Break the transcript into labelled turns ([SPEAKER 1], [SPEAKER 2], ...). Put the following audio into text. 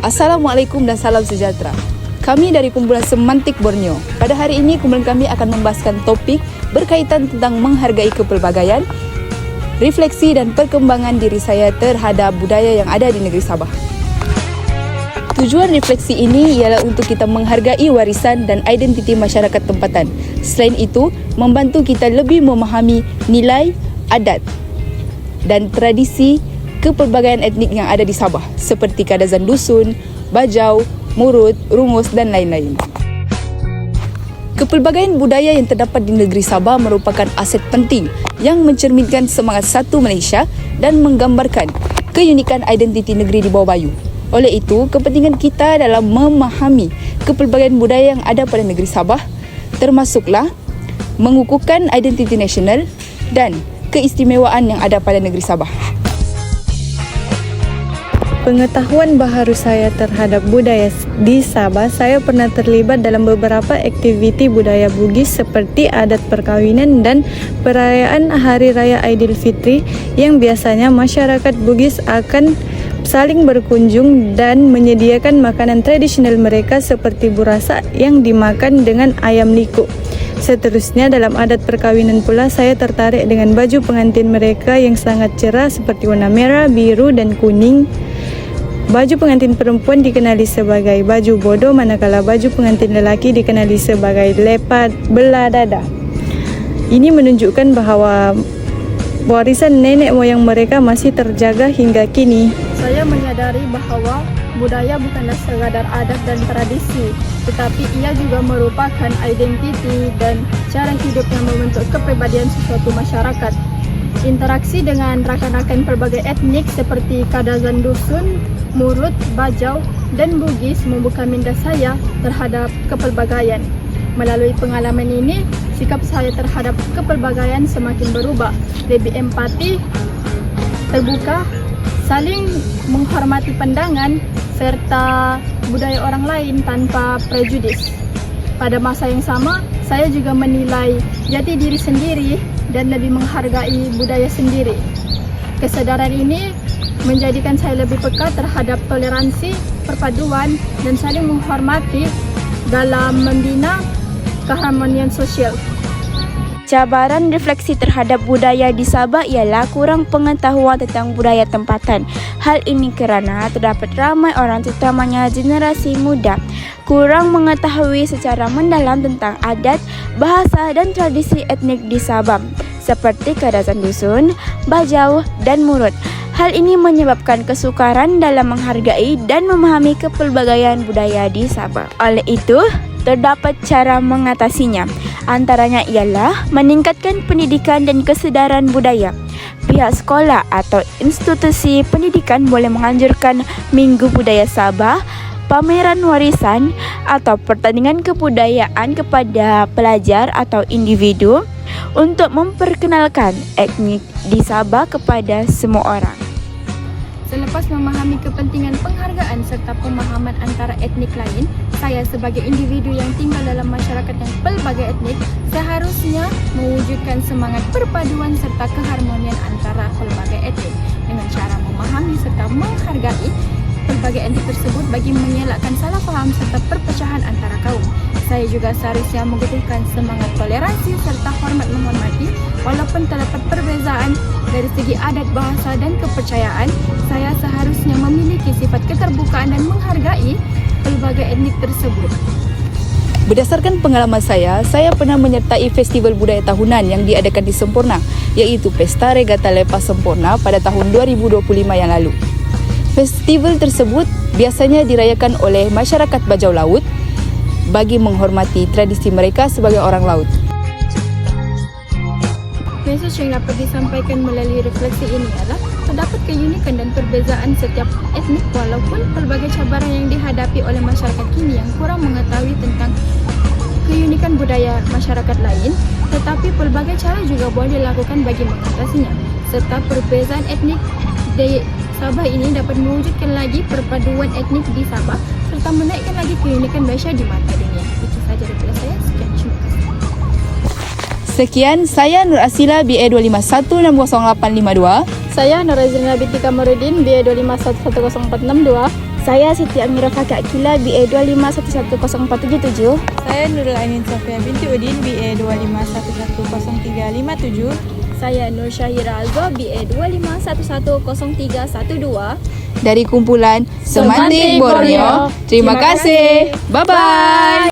[SPEAKER 1] Assalamualaikum dan salam sejahtera. Kami dari kumpulan Semantik Borneo. Pada hari ini kumpulan kami akan membahaskan topik berkaitan tentang menghargai kepelbagaian, refleksi dan perkembangan diri saya terhadap budaya yang ada di negeri Sabah. Tujuan refleksi ini ialah untuk kita menghargai warisan dan identiti masyarakat tempatan. Selain itu, membantu kita lebih memahami nilai, adat dan tradisi kepelbagaian etnik yang ada di Sabah seperti kadazan dusun, bajau, murut, rungus dan lain-lain. Kepelbagaian budaya yang terdapat di negeri Sabah merupakan aset penting yang mencerminkan semangat satu Malaysia dan menggambarkan keunikan identiti negeri di bawah bayu. Oleh itu, kepentingan kita dalam memahami kepelbagaian budaya yang ada pada negeri Sabah termasuklah mengukuhkan identiti nasional dan keistimewaan yang ada pada negeri Sabah.
[SPEAKER 2] Pengetahuan baharu saya terhadap budaya di Sabah, saya pernah terlibat dalam beberapa aktiviti budaya Bugis seperti adat perkawinan dan perayaan Hari Raya Aidilfitri yang biasanya masyarakat Bugis akan saling berkunjung dan menyediakan makanan tradisional mereka seperti burasa yang dimakan dengan ayam liku. Seterusnya dalam adat perkawinan pula saya tertarik dengan baju pengantin mereka yang sangat cerah seperti warna merah, biru dan kuning. Baju pengantin perempuan dikenali sebagai baju bodoh, manakala baju pengantin lelaki dikenali sebagai lepat belah dada. Ini menunjukkan bahawa warisan nenek moyang mereka masih terjaga hingga kini.
[SPEAKER 3] Saya menyadari bahawa budaya bukanlah sekadar adat dan tradisi, tetapi ia juga merupakan identiti dan cara hidup yang membentuk kepribadian suatu masyarakat. Interaksi dengan rakan-rakan pelbagai etnik seperti kadazan dusun, murut, bajau dan Bugis membuka minda saya terhadap kepelbagaian. Melalui pengalaman ini, sikap saya terhadap kepelbagaian semakin berubah, lebih empati, terbuka, saling menghormati pandangan serta budaya orang lain tanpa prejudis. Pada masa yang sama, saya juga menilai jati diri sendiri dan lebih menghargai budaya sendiri. Kesadaran ini menjadikan saya lebih peka terhadap toleransi, perpaduan dan saling menghormati dalam membina keharmonian sosial.
[SPEAKER 4] Cabaran refleksi terhadap budaya di Sabah ialah kurang pengetahuan tentang budaya tempatan. Hal ini kerana terdapat ramai orang, terutamanya generasi muda, kurang mengetahui secara mendalam tentang adat, bahasa dan tradisi etnik di Sabah seperti kadazan dusun, bajau dan murut. Hal ini menyebabkan kesukaran dalam menghargai dan memahami kepelbagaian budaya di Sabah. Oleh itu, terdapat cara mengatasinya. Antaranya ialah meningkatkan pendidikan dan kesedaran budaya. Pihak sekolah atau institusi pendidikan boleh menganjurkan Minggu Budaya Sabah, pameran warisan atau pertandingan kebudayaan kepada pelajar atau individu untuk memperkenalkan etnik di Sabah kepada semua orang.
[SPEAKER 3] Selepas memahami kepentingan penghargaan serta pemahaman antara etnik lain, saya sebagai individu yang tinggal dalam masyarakat yang pelbagai etnik seharusnya mewujudkan semangat perpaduan serta keharmonian antara pelbagai etnik dengan cara memahami serta menghargai pelbagai etnik tersebut bagi mengelakkan salah faham serta perpecahan antara kaum. Saya juga seharusnya mengukuhkan semangat toleransi serta hormat menghormati walaupun terdapat perbezaan dari segi adat, bahasa dan kepercayaan. Saya seharusnya memiliki sifat keterbukaan dan menghargai pelbagai etnik tersebut.
[SPEAKER 1] Berdasarkan pengalaman saya pernah menyertai festival budaya tahunan yang diadakan di Semporna, iaitu Pesta Regata Lepas Semporna pada tahun 2025 yang lalu. Festival tersebut biasanya dirayakan oleh masyarakat Bajau Laut bagi menghormati tradisi mereka sebagai orang laut.
[SPEAKER 3] Mesej yang dapat disampaikan melalui refleksi ini adalah terdapat keunikan dan perbezaan setiap etnik walaupun pelbagai cabaran yang dihadapi oleh masyarakat kini yang kurang mengetahui tentang keunikan budaya masyarakat lain, tetapi pelbagai cara juga boleh dilakukan bagi mengatasinya, serta perbezaan etnik di Sabah ini dapat mewujudkan lagi perpaduan etnik di Sabah serta menaikkan lagi keunikan Malaysia di mata dunia. Itu sahaja daripada saya. Sekian, terima kasih.
[SPEAKER 1] Sekian, saya Nur Asila BA 251600852.
[SPEAKER 3] Saya Nur Azrina binti Kamarudin BA 251104662.
[SPEAKER 4] Saya Siti Amira Fakir Akila, BA 2511047.
[SPEAKER 2] Saya Nurul Ainin Sofia binti Udin, BA 251100357.
[SPEAKER 3] Saya Nur Syahira Azwa, BA 251103112.
[SPEAKER 1] Dari kumpulan Semantik Borneo. Terima kasih. Bye-bye.